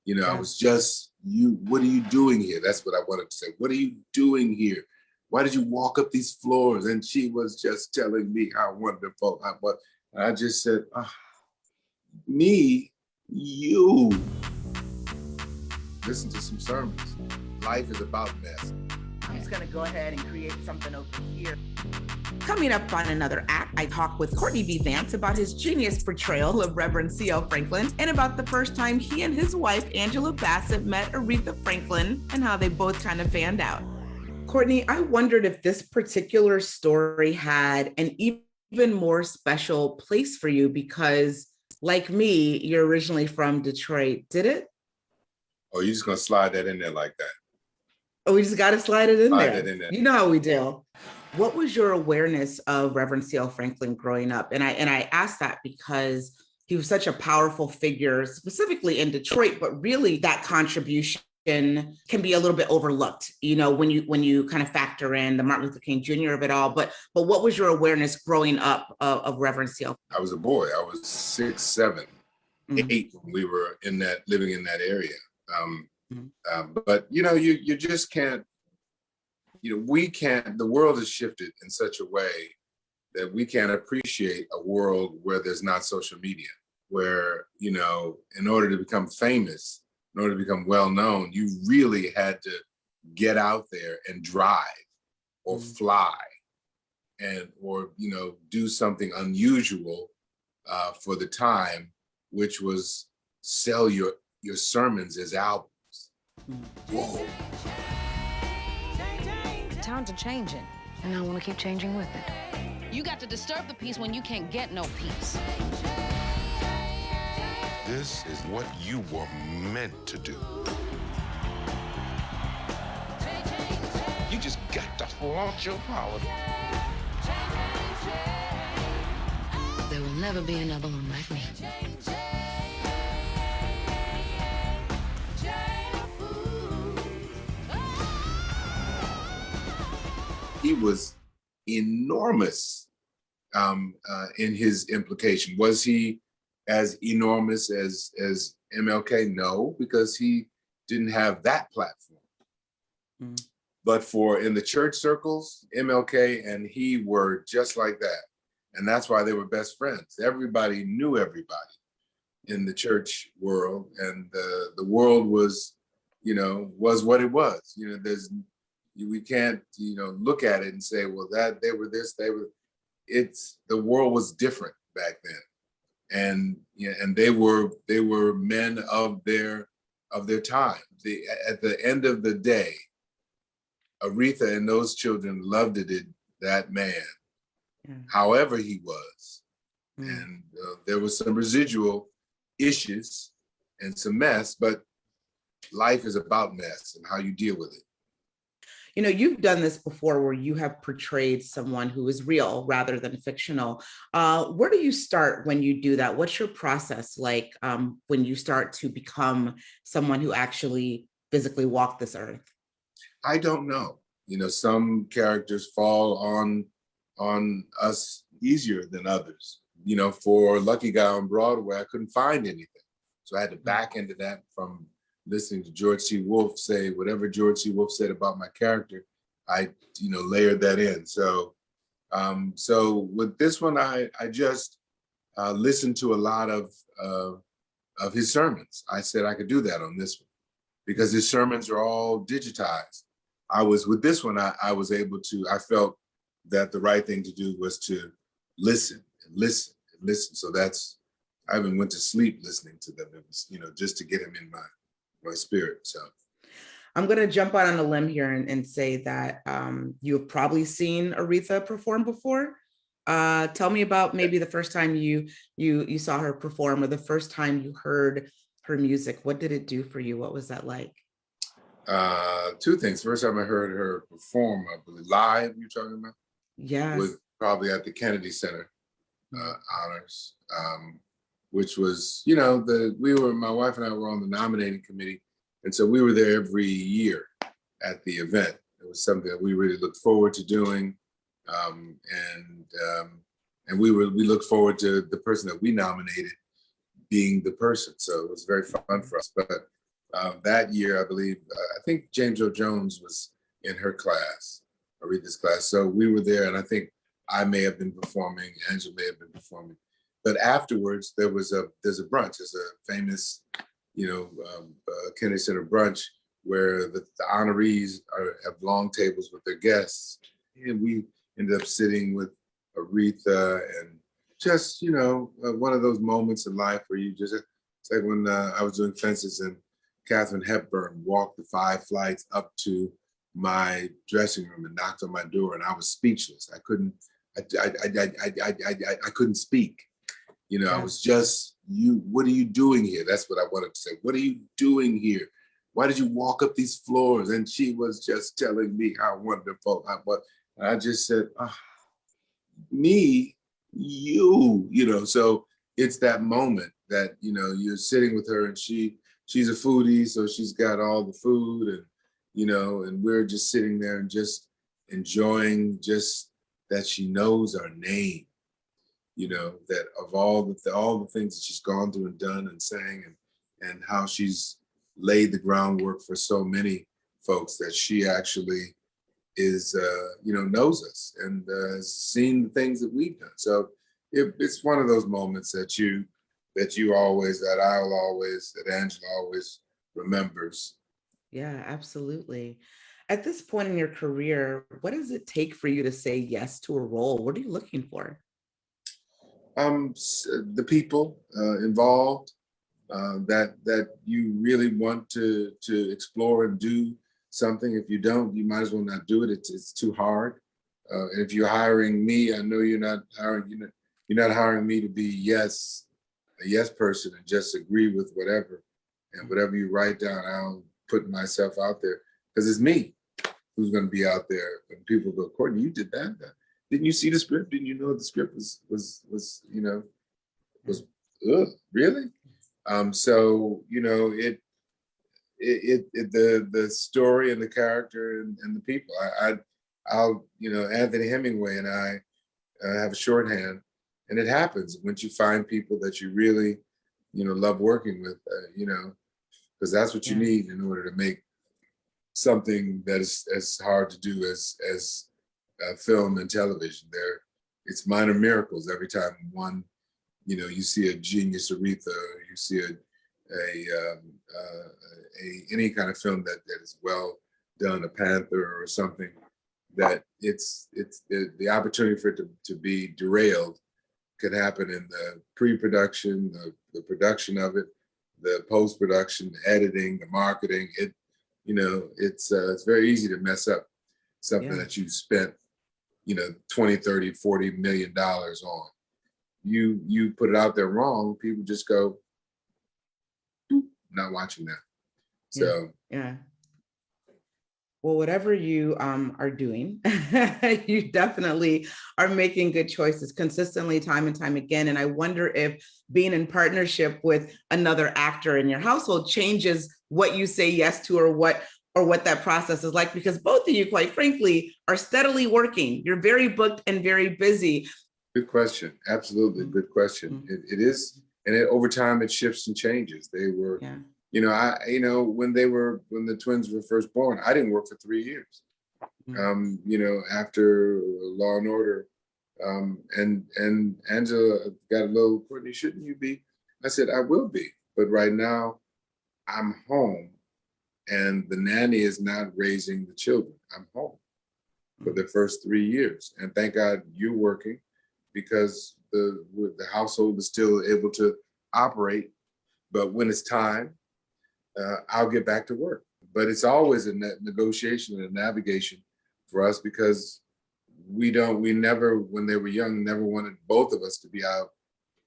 You know, I was just, what are you doing here? That's what I wanted to say. What are you doing here? Why did you walk up these floors? And she was just telling me how wonderful I was. And I just said, me, you. Listen to some sermons. Life is about mess. I'm just gonna go ahead and create something over here. Coming up on another act, I talk with Courtney B. Vance about his genius portrayal of Reverend C.L. Franklin and about the first time he and his wife, Angela Bassett, met Aretha Franklin and how they both kind of fanned out. Courtney, I wondered if this particular story had an even more special place for you because, like me, you're originally from Detroit. Did it? Oh, you're just gonna slide that in there like that? Oh, we just got to slide it in Slide there. that in there. You know how we do. What was your awareness of Reverend C.L. Franklin growing up? And I asked that because he was such a powerful figure, specifically in Detroit, but really that contribution can be a little bit overlooked, you know, when you kind of factor in the Martin Luther King Jr. of it all. But what was your awareness growing up of Reverend C.L.? I was a boy. I was 6, 7, 8 when we were living in that area. But you know, you just can't. You know, we can't. The world has shifted in such a way that we can't appreciate a world where there's not social media. Where, you know, in order to become famous, in order to become well known, you really had to get out there and drive, or fly, or you know, do something unusual for the time, which was sell your sermons as albums. Whoa. Times are changing, and I want to keep changing with it. You got to disturb the peace when you can't get no peace. This is what you were meant to do. You just got to flaunt your power. There will never be another one like me. He was enormous in his implication. Was he as enormous as MLK? No, because he didn't have that platform. But in the church circles, MLK and he were just like that. And that's why they were best friends. Everybody knew everybody in the church world, and the world was, you know, was what it was. You know, we can't, you know, look at it and say, well, that they were this, the world was different back then. And, you know, and they were men of their time. At the end of the day, Aretha and those children loved that man, however he was. And there was some residual issues and some mess, but life is about mess and how you deal with it. You know, you've done this before where you have portrayed someone who is real rather than fictional. Where do you start when you do that? What's your process like when you start to become someone who actually physically walked this earth? I don't know. You know, some characters fall on us easier than others. You know, for Lucky Guy on Broadway, I couldn't find anything. So I had to back into that from listening to George C. Wolfe say whatever George C. Wolfe said about my character, I, you know, layered that in. So, so with this one, I just listened to a lot of his sermons. I said I could do that on this one because his sermons are all digitized. With this one, I was able to, I felt that the right thing to do was to listen and listen and listen. So I even went to sleep listening to them. It was, you know, just to get him in my spirit. So I'm going to jump out on a limb here and say that you've probably seen Aretha perform before. Tell me about maybe the first time you saw her perform, or the first time you heard her music. What did it do for you? What was that like? Two things. First time I heard her perform, I believe live, you're talking about? Yes. Was probably at the Kennedy Center honors. Which was, you know, my wife and I were on the nominating committee. And so we were there every year at the event. It was something that we really looked forward to doing. And we looked forward to the person that we nominated being the person. So it was very fun for us. But that year, I believe, I think James Earl Jones was in her class, Aretha's class. So we were there, and I think I may have been performing, Angela may have been performing. But afterwards, there's a brunch. There's a famous, Kennedy Center brunch where the honorees have long tables with their guests. And we ended up sitting with Aretha, and just, one of those moments in life where you just, it's like when I was doing Fences and Katharine Hepburn walked the 5 flights up to my dressing room and knocked on my door, and I was speechless. I couldn't speak. I was just, what are you doing here? That's what I wanted to say. What are you doing here? Why did you walk up these floors? And she was just telling me how wonderful I was. And I just said, me, you, so it's that moment that, you're sitting with her, and she's a foodie, so she's got all the food, and, and we're just sitting there and just enjoying just that she knows our name, that of all the things that she's gone through and done and sang, and how she's laid the groundwork for so many folks, that she actually is, knows us and has seen the things that we've done. So it's one of those moments that always, that I'll always, that Angela always remembers. Yeah, absolutely. At this point in your career, what does it take for you to say yes to a role? What are you looking for? The people involved, that you really want to explore and do something. If you don't, you might as well not do it. It's too hard. And if you're hiring me, I know you're not hiring me to be a yes person and just agree with whatever. And whatever you write down, I'll put myself out there, because it's me who's going to be out there. And people go, Courtney, you did that. Didn't you see the script? Didn't you know the script was really? So the story and the character and the people. I'll Anthony Hemingway and I have a shorthand, and it happens once you find people that you really love working with, because that's what you need in order to make something that is as hard to do as film and television. It's minor miracles every time one, you see a genius Aretha, or you see any kind of film that is well done, a Panther or something, that it's the opportunity for it to be derailed could happen in the pre-production, the production of it, the post-production, the editing, the marketing. It's very easy to mess up something that you spent 20, 30, 40 million dollars on. You put it out there wrong, people just go, not watching that. So yeah. Well, whatever you are doing, you definitely are making good choices consistently, time and time again. And I wonder if being in partnership with another actor in your household changes what you say yes to, or what that process is like, because both of you, quite frankly, are steadily working. You're very booked and very busy. Good question. Absolutely. Good question. It is. And over time, it shifts and changes. They were, when the twins were first born, I didn't work for 3 years. After Law and Order, and Angela got a little, Courtney, shouldn't you be? I said, I will be. But right now, I'm home, and the nanny is not raising the children. I'm home for the first 3 years. And thank God you're working, because the household is still able to operate. But when it's time, I'll get back to work. But it's always a negotiation and a navigation for us, because we never, when they were young, never wanted both of us to be out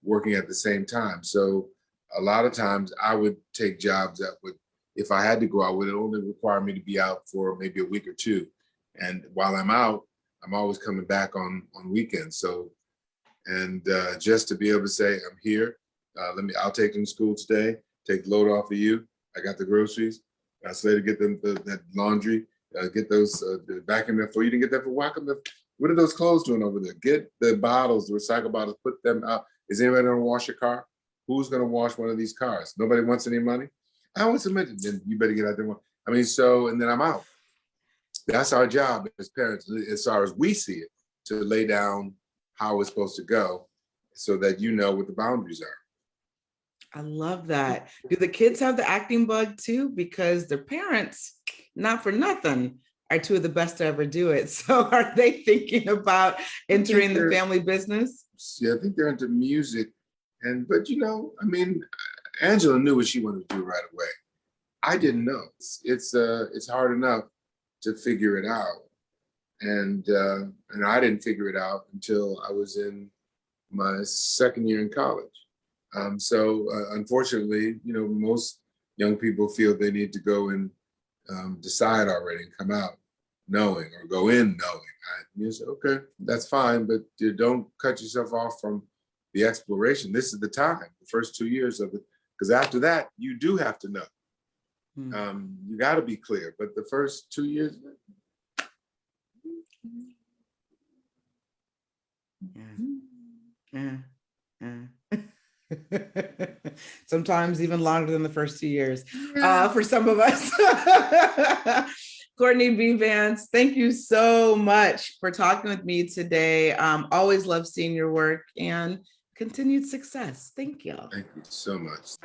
working at the same time. So a lot of times I would take jobs that would, if I had to go out, would only require me to be out for maybe a week or two. And while I'm out, I'm always coming back on weekends. So, and just to be able to say, I'm here, I'll take them to school today, take the load off of you. I got the groceries. I say to get them that laundry, get those vacuum that for you. Didn't get that for Wacom. What are those clothes doing over there? Get the bottles, the recycle bottles, put them out. Is anybody gonna wash your car? who's going to wash one of these cars? Nobody wants any money. I want some money. Then you better get out there. I mean, so, and then I'm out. That's our job as parents, as far as we see it, to lay down how it's supposed to go so that you know what the boundaries are. I love that. Do the kids have the acting bug too? Because their parents, not for nothing, are two of the best to ever do it. So are they thinking about entering the family business? Yeah, I think they're into music. But you know, I mean, Angela knew what she wanted to do right away. I didn't know. It's hard enough to figure it out. And I didn't figure it out until I was in my second year in college. So unfortunately, you know, most young people feel they need to go and decide already and come out knowing, or go in knowing. You say, okay, that's fine, but you don't cut yourself off from the exploration. This is the time, the first 2 years of it, because after that, you do have to know. You got to be clear, but the first 2 years. Sometimes even longer than the first 2 years for some of us. Courtney B. Vance, thank you so much for talking with me today. Always love seeing your work, and continued success. Thank you. Thank you so much.